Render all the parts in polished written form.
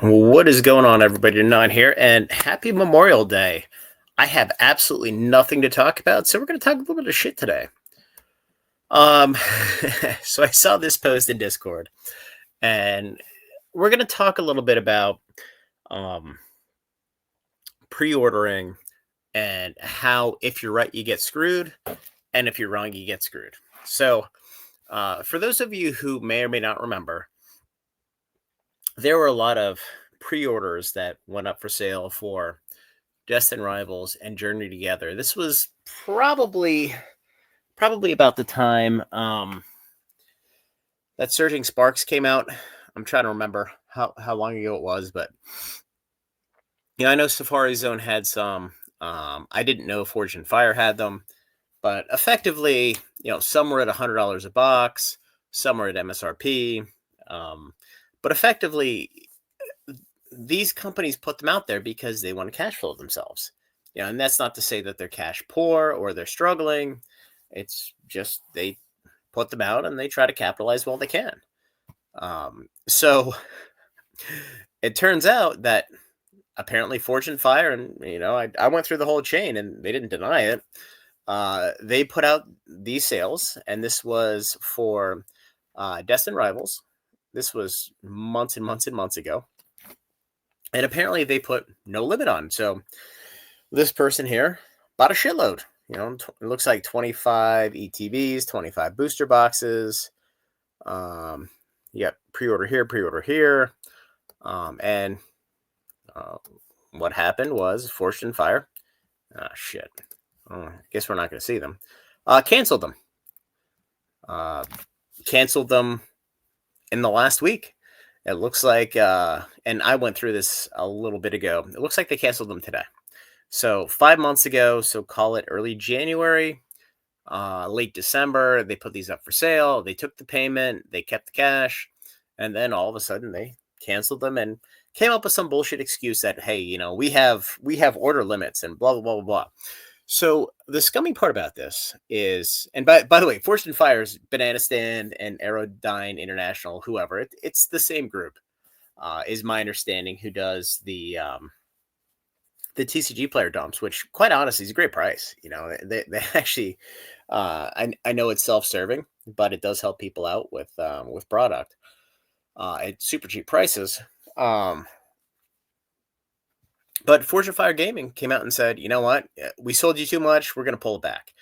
What is going on, everybody? Not here, and happy Memorial Day. I have absolutely nothing to talk about, so we're going to talk a little bit of shit today. Um, so I saw this post in Discord, and we're going to talk a little bit about um, pre-ordering and how, if you're right, you get screwed, and if you're wrong, you get screwed. So, for those of you who may or may not remember, there were a lot of pre-orders that went up for sale for Destin Rivals and Journey Together. This was probably about the time that Surging Sparks came out. I'm trying to remember how long ago it was, but I know Safari Zone had some. I didn't know Forge and Fire had them, but effectively, some were at $100 a box, some were at MSRP, but effectively, these companies put them out there because they want to cash flow themselves. And that's not to say that they're cash poor or they're struggling. It's just they put them out and they try to capitalize while they can. So it turns out that apparently Fortune Fire, and I went through the whole chain and they didn't deny it. They put out these sales, and this was for Destin Rivals. This was months and months and months ago. And apparently they put no limit on. So this person here bought a shitload. It looks like 25 ETBs, 25 booster boxes. You got pre-order here. And what happened was Fortune Fire. Shit. I guess we're not going to see them. Canceled them. Canceled them in the last week. It looks like, and I went through this a little bit ago. It looks like they canceled them today. So 5 months ago, so call it early January, late December, they put these up for sale. They took the payment, they kept the cash, and then all of a sudden they canceled them and came up with some bullshit excuse that, hey, we have order limits and blah blah blah blah blah. So the scummy part about this is, and by the way, Fortune Fire's Banana Stand and Aerodyne International, whoever, it's the same group, is my understanding, who does the TCG player dumps, which quite honestly is a great price. They actually, I know it's self-serving, but it does help people out with product at super cheap prices. But Fortune Fire Gaming came out and said, you know what, we sold you too much, we're going to pull it back.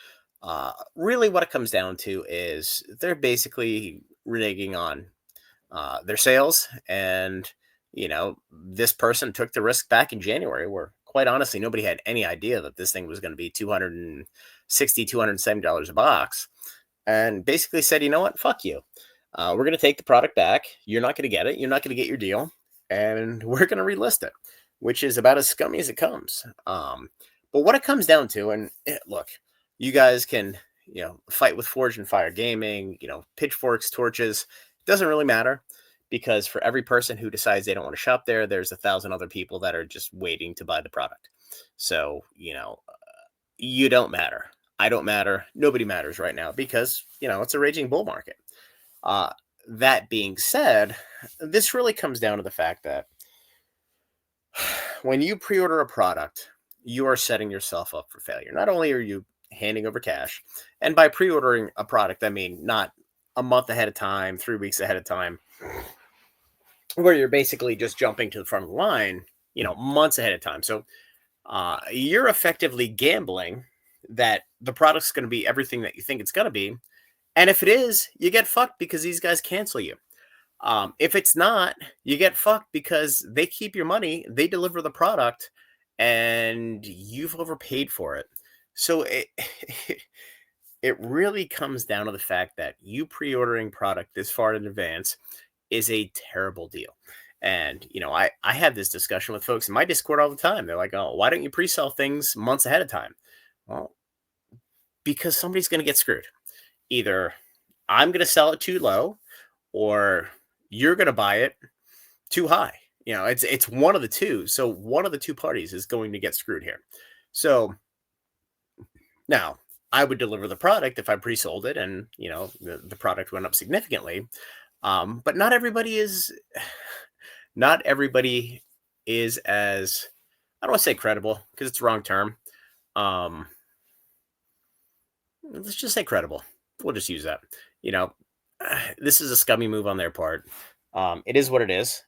Really what it comes down to is they're basically reneging on their sales. And, this person took the risk back in January where, quite honestly, nobody had any idea that this thing was going to be $260, $270 a box. And basically said, you know what, fuck you. We're going to take the product back. You're not going to get it. You're not going to get your deal. And we're going to relist it, which is about as scummy as it comes. But what it comes down to, and look, you guys can, fight with Forge and Fire Gaming, pitchforks, torches, doesn't really matter, because for every person who decides they don't want to shop there, there's 1,000 other people that are just waiting to buy the product. So, you don't matter. I don't matter. Nobody matters right now because, it's a raging bull market. That being said, this really comes down to the fact that when you pre-order a product, you are setting yourself up for failure. Not only are you handing over cash, and by pre-ordering a product, I mean not a month ahead of time, 3 weeks ahead of time, where you're basically just jumping to the front of the line, months ahead of time. So you're effectively gambling that the product's going to be everything that you think it's going to be. And if it is, you get fucked because these guys cancel you. If it's not, you get fucked because they keep your money, they deliver the product, and you've overpaid for it. So it really comes down to the fact that you pre-ordering product this far in advance is a terrible deal. And, I have this discussion with folks in my Discord all the time. They're like, oh, why don't you pre-sell things months ahead of time? Well, because somebody's going to get screwed. Either I'm going to sell it too low, or you're going to buy it too high. It's one of the two. So one of the two parties is going to get screwed here. So now I would deliver the product if I pre-sold it and, the product went up significantly. But not everybody is not everybody is as, I don't want to say credible because it's the wrong term. Um, let's just say credible. We'll just use that. You know, this is a scummy move on their part. It is what it is.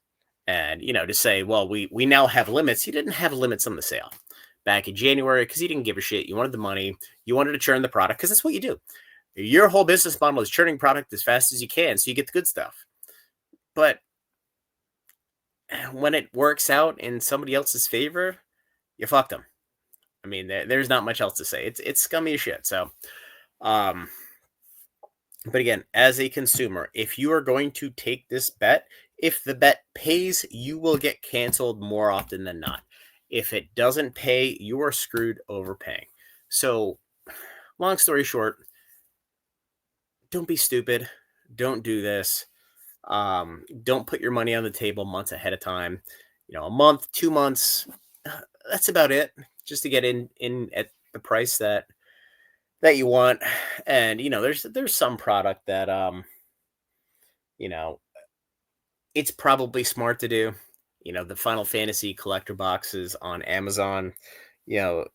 And to say, well, we now have limits. He didn't have limits on the sale back in January because he didn't give a shit. You wanted the money. You wanted to churn the product because that's what you do. Your whole business model is churning product as fast as you can, so you get the good stuff. But when it works out in somebody else's favor, you fucked them. I mean, there's not much else to say. It's scummy as shit. So, um, but again, as a consumer, if you are going to take this bet, if the bet pays, you will get canceled more often than not. If it doesn't pay, you are screwed overpaying. So, long story short, don't be stupid. Don't do this. Don't put your money on the table months ahead of time. A month, 2 months, that's about it. Just to get in at the price that you want. And there's some product that you know it's probably smart to do. The Final Fantasy collector boxes on Amazon, you know,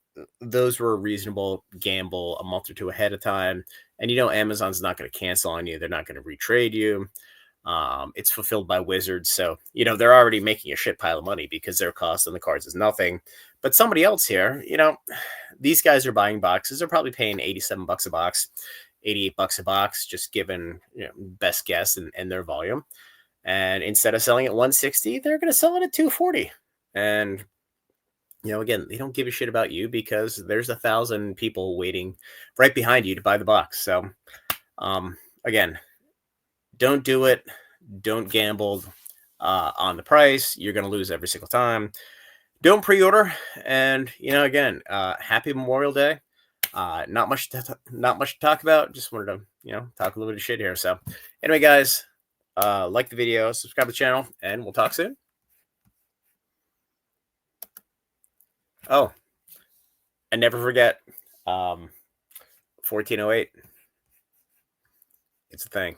those were a reasonable gamble a month or two ahead of time. And Amazon's not going to cancel on you. They're not going to retrade you. It's fulfilled by Wizards, so they're already making a shit pile of money because their cost on the cards is nothing. But somebody else here, these guys are buying boxes. They're probably paying $87 a box, $88 a box, just given best guess and their volume. And instead of selling at 160, they're going to sell it at 240. And again, they don't give a shit about you because there's 1,000 people waiting right behind you to buy the box. So, again, don't do it. Don't gamble on the price. You're going to lose every single time. Don't pre-order. And again, happy Memorial Day. Not much to talk about. Just wanted to talk a little bit of shit here. So anyway, guys, like the video, subscribe to the channel, and we'll talk soon. Oh, and never forget, 1408. It's a thing.